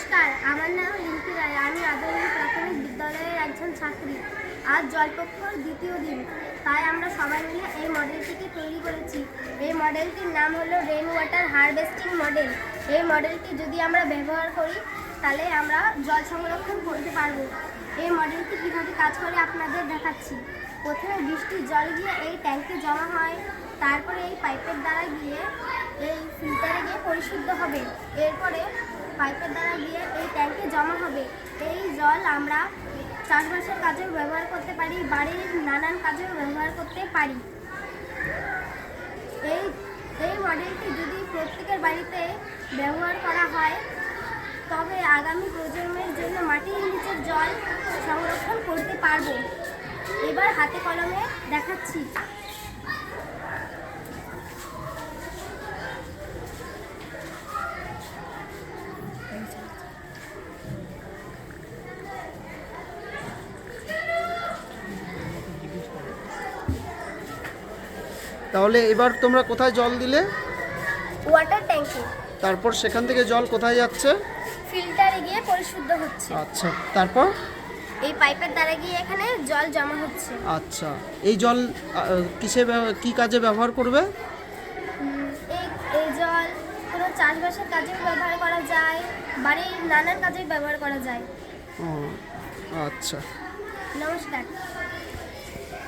নমস্কার, আমার নাম রিঙ্কি রায়। আমি আদর্শ প্রাথমিক বিদ্যালয়ের একজন ছাত্রী। আজ জলপক্ষর দ্বিতীয় দিন, তাই আমরা সবাই মিলে এই মডেলটিকে তৈরি করেছি। এই মডেলটির নাম হলো রেন ওয়াটার হারভেস্টিং মডেল। এই মডেলটি যদি আমরা ব্যবহার করি তাহলে আমরা জল সংরক্ষণ করতে পারবো। এই মডেলটি কীভাবে কাজ করে আপনাদের দেখাচ্ছি। প্রথমে বৃষ্টির জল গিয়ে এই ট্যাঙ্কে জমা হয়, তারপরে এই পাইপের দ্বারা গিয়ে এই ফিল্টারে গিয়ে পরিশুদ্ধ হবে। এরপরে পাইপের দ্বারা গিয়ে এই ট্যাঙ্কে জমা হবে। এই জল আমরা চাষবাসের কাজেও ব্যবহার করতে পারি, বাড়ির নানান কাজেও ব্যবহার করতে পারি। এই মডেলটি যদি প্রত্যেকের বাড়িতে ব্যবহার করা হয় তবে আগামী প্রজন্মের জন্য মাটির নিচের জল সংরক্ষণ করতে পারবো। এবার হাতে কলমে দেখাচ্ছি। তাহলে এবার তোমরা কোথায় জল দিলে? ওয়াটার ট্যাঙ্কে। তারপর সেখান থেকে জল কোথায় যাচ্ছে? ফিল্টারে গিয়ে পরিশুদ্ধ হচ্ছে। আচ্ছা, তারপর? এই পাইপের দ্বারা গিয়ে এখানে জল জমা হচ্ছে। আচ্ছা, এই জল কি কাজে ব্যবহার করবে? এই জল কোনো চাষবাসের কাজেও ব্যবহার করা যায়, বাড়ির নানান কাজে ব্যবহার করা যায়। ও আচ্ছা। নমস্কার।